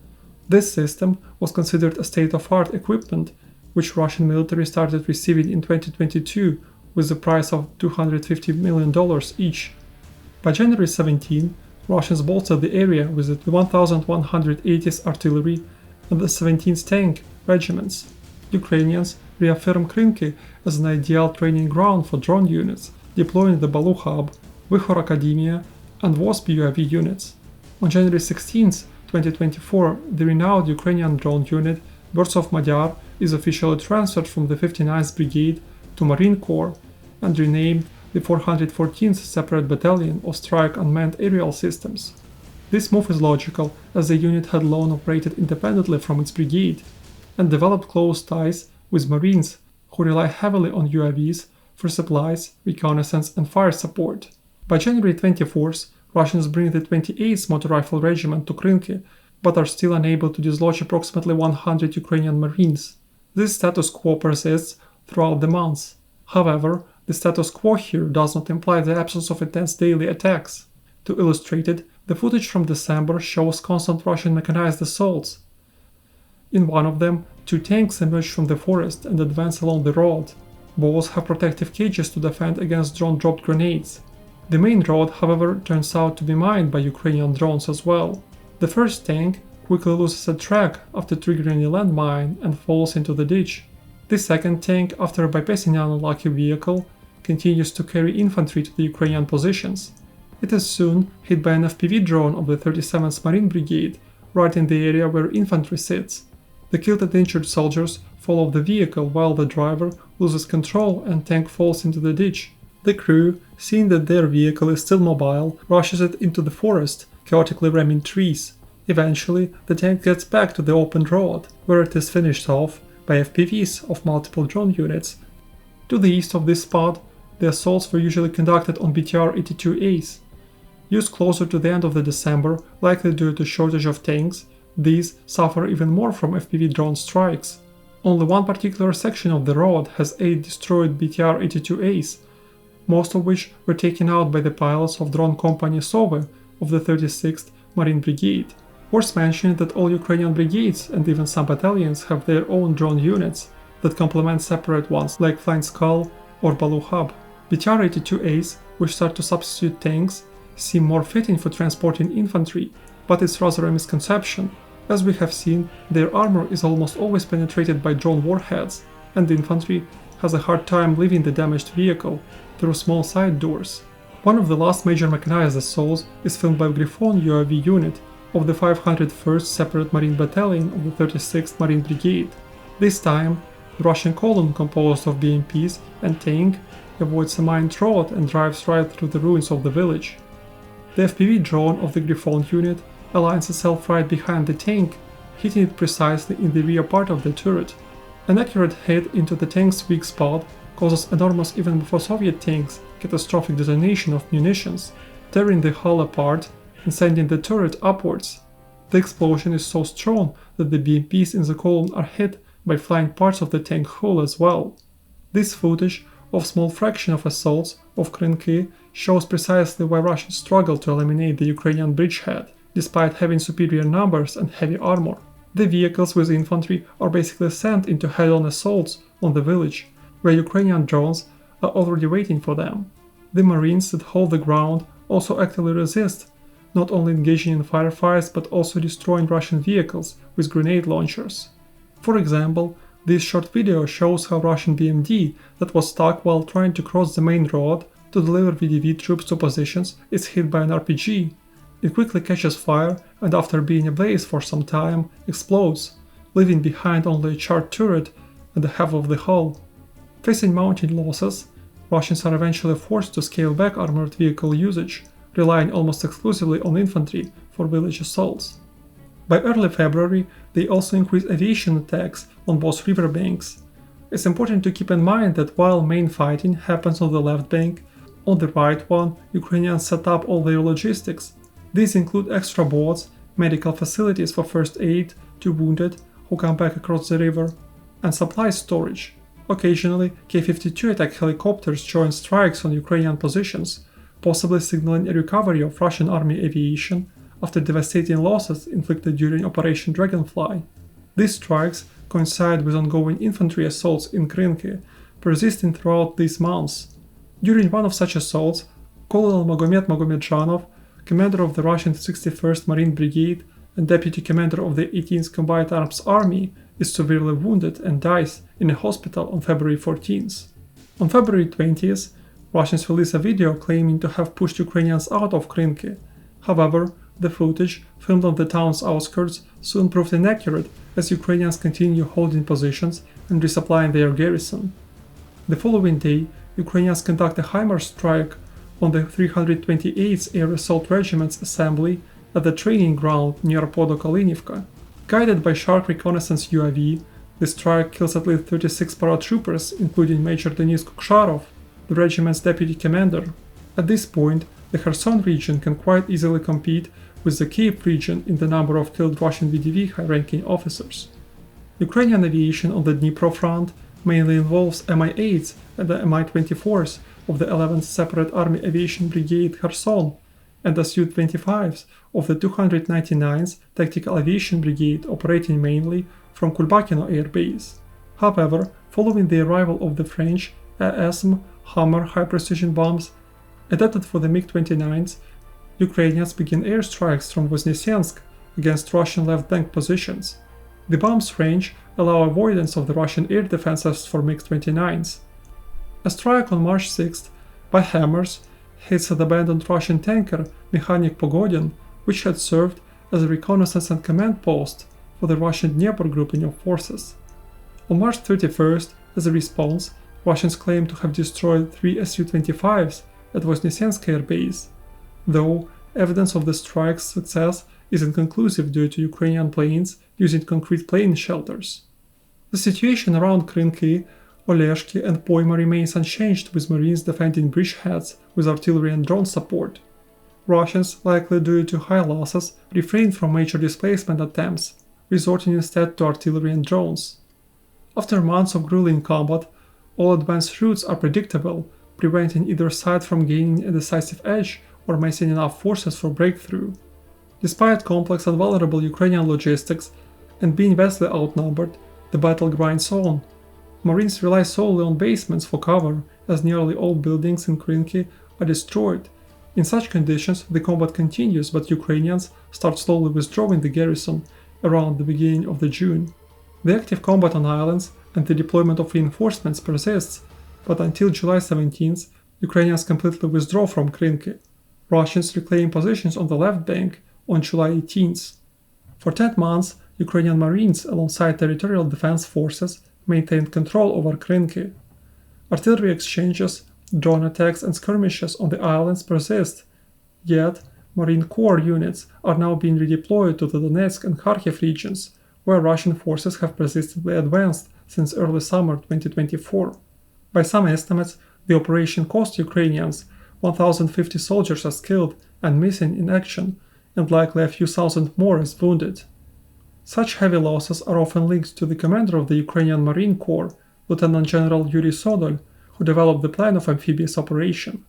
This system was considered a state-of-art equipment, which Russian military started receiving in 2022 with the price of $250 million each. By January 17, Russians bolstered the area with the 1,180th Artillery and the 17th Tank regiments. Ukrainians reaffirmed Krynki as an ideal training ground for drone units, deploying the Balu Hub, Vihor Academia, and WASP UAV units. On January 16, 2024, the renowned Ukrainian drone unit Borsov Magyar is officially transferred from the 59th Brigade to Marine Corps and renamed the 414th Separate Battalion of Strike Unmanned Aerial Systems. This move is logical, as the unit had long operated independently from its brigade and developed close ties with Marines who rely heavily on UAVs for supplies, reconnaissance, and fire support. By January 24th, Russians bring the 28th Motor Rifle Regiment to Krynki, but are still unable to dislodge approximately 100 Ukrainian Marines. This status quo persists throughout the months. However, the status quo here does not imply the absence of intense daily attacks. To illustrate it, the footage from December shows constant Russian mechanized assaults. In one of them, 2 tanks emerge from the forest and advance along the road. Both have protective cages to defend against drone-dropped grenades. The main road, however, turns out to be mined by Ukrainian drones as well. The first tank quickly loses a track after triggering a landmine and falls into the ditch. The second tank, after bypassing an unlucky vehicle, continues to carry infantry to the Ukrainian positions. It is soon hit by an FPV drone of the 37th Marine Brigade, right in the area where infantry sits. The killed and injured soldiers follow the vehicle while the driver loses control and tank falls into the ditch. The crew, seeing that their vehicle is still mobile, rushes it into the forest, chaotically ramming trees. Eventually, the tank gets back to the open road, where it is finished off by FPVs of multiple drone units. To the east of this spot, the assaults were usually conducted on BTR-82As. Used closer to the end of the December, likely due to shortage of tanks, these suffer even more from FPV drone strikes. Only one particular section of the road has 8 destroyed BTR-82As, most of which were taken out by the pilots of drone company Sove of the 36th Marine Brigade. Worth mentioning that all Ukrainian brigades and even some battalions have their own drone units that complement separate ones like Flying Skull or Balu Hub. BTR-82As, which start to substitute tanks, seem more fitting for transporting infantry, but it's rather a misconception. As we have seen, their armor is almost always penetrated by drone warheads, and the infantry has a hard time leaving the damaged vehicle through small side doors. One of the last major mechanized assaults is filmed by Griffon UAV unit of the 501st Separate Marine Battalion of the 36th Marine Brigade. This time, the Russian column composed of BMPs and tank avoids a mined road and drives right through the ruins of the village. The FPV drone of the Griffon unit aligns itself right behind the tank, hitting it precisely in the rear part of the turret. An accurate hit into the tank's weak spot causes enormous, even before Soviet tanks, catastrophic detonation of munitions, tearing the hull apart and sending the turret upwards. The explosion is so strong that the BMPs in the column are hit by flying parts of the tank hull as well. This footage of small fraction of assaults of Krynki shows precisely why Russians struggle to eliminate the Ukrainian bridgehead, despite having superior numbers and heavy armor. The vehicles with infantry are basically sent into head-on assaults on the village, where Ukrainian drones are already waiting for them. The Marines that hold the ground also actively resist, not only engaging in firefights but also destroying Russian vehicles with grenade launchers. For example, this short video shows how Russian BMD that was stuck while trying to cross the main road to deliver VDV troops to positions is hit by an RPG. It quickly catches fire and after being ablaze for some time, explodes, leaving behind only a charred turret and half of the hull. Facing mounting losses, Russians are eventually forced to scale back armored vehicle usage, relying almost exclusively on infantry for village assaults. By early February, they also increased aviation attacks on both river banks. It's important to keep in mind that while main fighting happens on the left bank, on the right one, Ukrainians set up all their logistics. These include extra boats medical facilities for first aid to wounded who come back across the river, and supply storage. Occasionally, K-52 attack helicopters join strikes on Ukrainian positions, possibly signaling a recovery of Russian army aviation after devastating losses inflicted during Operation Dragonfly. These strikes coincide with ongoing infantry assaults in Krynki, persisting throughout these months. During one of such assaults, Colonel Magomed Magomedjanov, commander of the Russian 61st Marine Brigade and deputy commander of the 18th Combined Arms Army, is severely wounded and dies in a hospital on February 14th. On February 20th, Russians released a video claiming to have pushed Ukrainians out of Krynki. However, the footage, filmed on the town's outskirts, soon proved inaccurate as Ukrainians continue holding positions and resupplying their garrison. The following day, Ukrainians conduct a HIMARS strike on the 328th Air Assault Regiment's assembly at the training ground near Podokalinivka. Guided by Shark reconnaissance UAV, the strike kills at least 36 paratroopers, including Major Denis Kuksharov, the regiment's deputy commander. At this point, the Kherson region can quite easily compete with the Kyiv region in the number of killed Russian VDV high-ranking officers. Ukrainian aviation on the Dnipro front mainly involves Mi-8s and the Mi-24s of the 11th Separate Army Aviation Brigade Kherson and the Su-25s of the 299th Tactical Aviation Brigade operating mainly from Kulbakino Air Base. However, following the arrival of the French AESM Hammer high-precision bombs adapted for the MiG-29s, Ukrainians began airstrikes from Voznesensk against Russian left bank positions. The bombs' range allow avoidance of the Russian air defenses for MiG-29s. A strike on March 6th by HIMARS hits the abandoned Russian tanker Mekhanik Pogodin, which had served as a reconnaissance and command post for the Russian Dnieper grouping of forces. On March 31st, as a response, Russians claimed to have destroyed 3 Su-25s at Voznesensk Air Base, though evidence of the strike's success is inconclusive due to Ukrainian planes using concrete plane shelters. The situation around Krynki, Oleshki and Poima remains unchanged, with Marines defending bridgeheads with artillery and drone support. Russians, likely due to high losses, refrained from major displacement attempts, resorting instead to artillery and drones. After months of grueling combat, all advanced routes are predictable, preventing either side from gaining a decisive edge or massing enough forces for breakthrough. Despite complex and vulnerable Ukrainian logistics and being vastly outnumbered, the battle grinds on. Marines rely solely on basements for cover, as nearly all buildings in Krynki are destroyed. In such conditions, the combat continues, but Ukrainians start slowly withdrawing the garrison around the beginning of June. The active combat on islands and the deployment of reinforcements persists, but until July 17th, Ukrainians completely withdraw from Krynki. Russians reclaim positions on the left bank on July 18th. For 10 months, Ukrainian Marines, alongside territorial defense forces, maintained control over Krynki. Artillery exchanges, drone attacks and skirmishes on the islands persist, yet Marine Corps units are now being redeployed to the Donetsk and Kharkiv regions, where Russian forces have persistently advanced since early summer 2024. By some estimates, the operation cost Ukrainians 1,050 soldiers as killed and missing in action, and likely a few thousand more as wounded. Such heavy losses are often linked to the commander of the Ukrainian Marine Corps, Lieutenant General Yuri Sodol, who developed the plan of amphibious operation.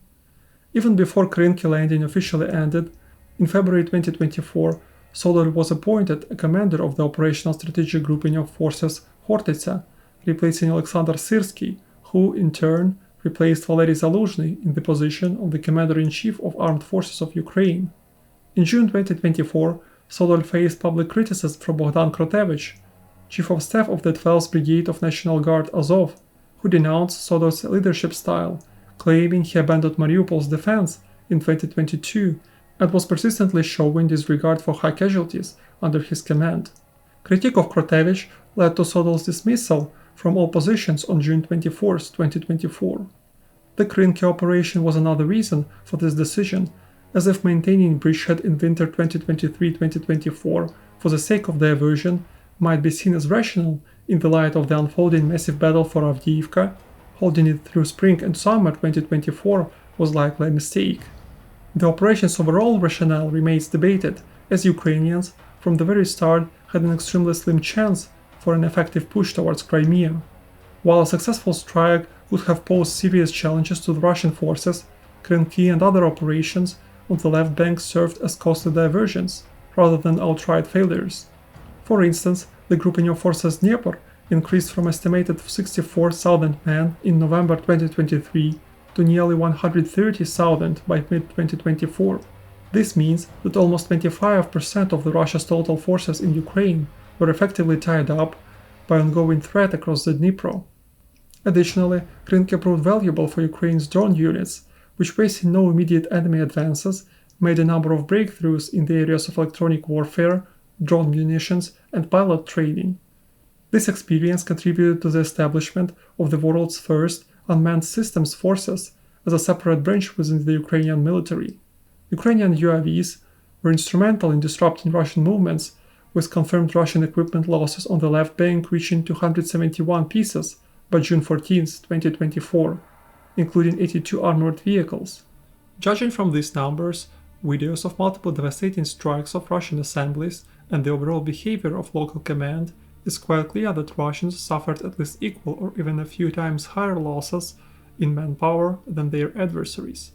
Even before Krynki landing officially ended, in February 2024, Sodol was appointed a commander of the Operational Strategic Grouping of Forces Hortytsa, replacing Alexander Syrsky, who, in turn, replaced Valery Zaluzhny in the position of the Commander-in-Chief of Armed Forces of Ukraine. In June 2024, Sodol faced public criticism from Bogdan Krotevich, Chief of Staff of the 12th Brigade of National Guard Azov, who denounced Sodol's leadership style, claiming he abandoned Mariupol's defense in 2022 and was persistently showing disregard for high casualties under his command. Critique of Krotevich led to Sodol's dismissal from all positions on June 24, 2024. The Krynki operation was another reason for this decision, as if maintaining bridgehead in winter 2023-2024 for the sake of diversion might be seen as rational in the light of the unfolding massive battle for Avdiivka, holding it through spring and summer 2024 was likely a mistake. The operation's overall rationale remains debated, as Ukrainians, from the very start, had an extremely slim chance for an effective push towards Crimea. While a successful strike would have posed serious challenges to the Russian forces, Krenki and other operations on the left bank served as costly diversions, rather than outright failures. For instance, the grouping of forces Dnieper increased from estimated 64,000 men in November 2023 to nearly 130,000 by mid-2024. This means that almost 25% of Russia's total forces in Ukraine were effectively tied up by ongoing threat across the Dnipro. Additionally, Krinky proved valuable for Ukraine's drone units, which facing no immediate enemy advances, made a number of breakthroughs in the areas of electronic warfare, drone munitions, and pilot training. This experience contributed to the establishment of the world's first unmanned systems forces as a separate branch within the Ukrainian military. Ukrainian UAVs were instrumental in disrupting Russian movements, with confirmed Russian equipment losses on the left bank reaching 271 pieces by June 14, 2024, including 82 armored vehicles. Judging from these numbers, videos of multiple devastating strikes of Russian assemblies and the overall behavior of local command, it's quite clear that Russians suffered at least equal or even a few times higher losses in manpower than their adversaries.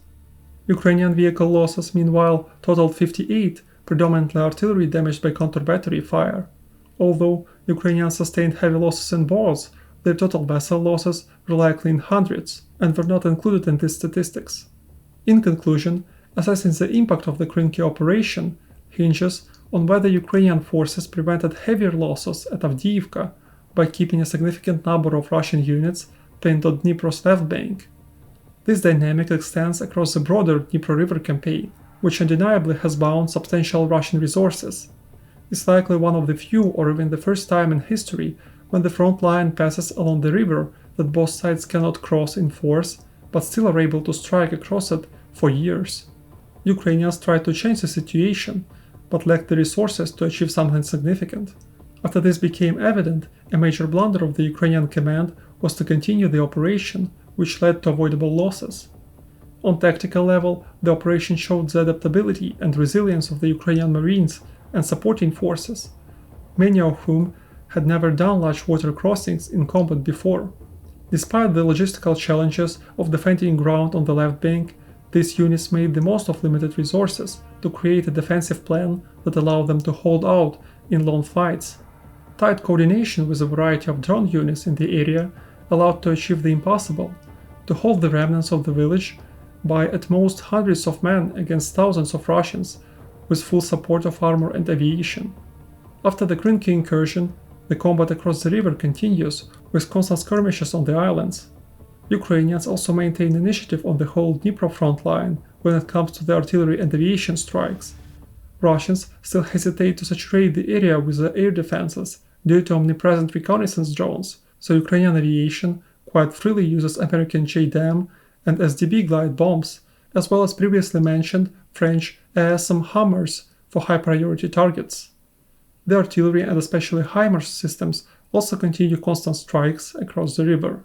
Ukrainian vehicle losses, meanwhile, totaled 58, predominantly artillery damaged by counter-battery fire. Although Ukrainians sustained heavy losses in both, their total vessel losses were likely in hundreds and were not included in these statistics. In conclusion, assessing the impact of the Krinky operation hinges on whether Ukrainian forces prevented heavier losses at Avdiivka by keeping a significant number of Russian units pinned on Dnipro's left bank. This dynamic extends across the broader Dnipro River campaign, which undeniably has bound substantial Russian resources. It's likely one of the few or even the first time in history when the front line passes along the river that both sides cannot cross in force, but still are able to strike across it for years. Ukrainians tried to change the situation, but lacked the resources to achieve something significant. After this became evident, a major blunder of the Ukrainian command was to continue the operation, which led to avoidable losses. On tactical level, the operation showed the adaptability and resilience of the Ukrainian Marines and supporting forces, many of whom had never done large water crossings in combat before. Despite the logistical challenges of defending ground on the left bank, these units made the most of limited resources to create a defensive plan that allowed them to hold out in long fights. Tight coordination with a variety of drone units in the area allowed to achieve the impossible, to hold the remnants of the village by at most hundreds of men against thousands of Russians, with full support of armor and aviation. After the Krinky incursion, the combat across the river continues, with constant skirmishes on the islands. Ukrainians also maintain initiative on the whole Dnipro front line when it comes to the artillery and aviation strikes. Russians still hesitate to saturate the area with the air defenses due to omnipresent reconnaissance drones, so Ukrainian aviation quite freely uses American JDAM and SDB glide bombs, as well as previously mentioned French ASM Hammers for high-priority targets. The artillery and especially HIMARS systems also continue constant strikes across the river.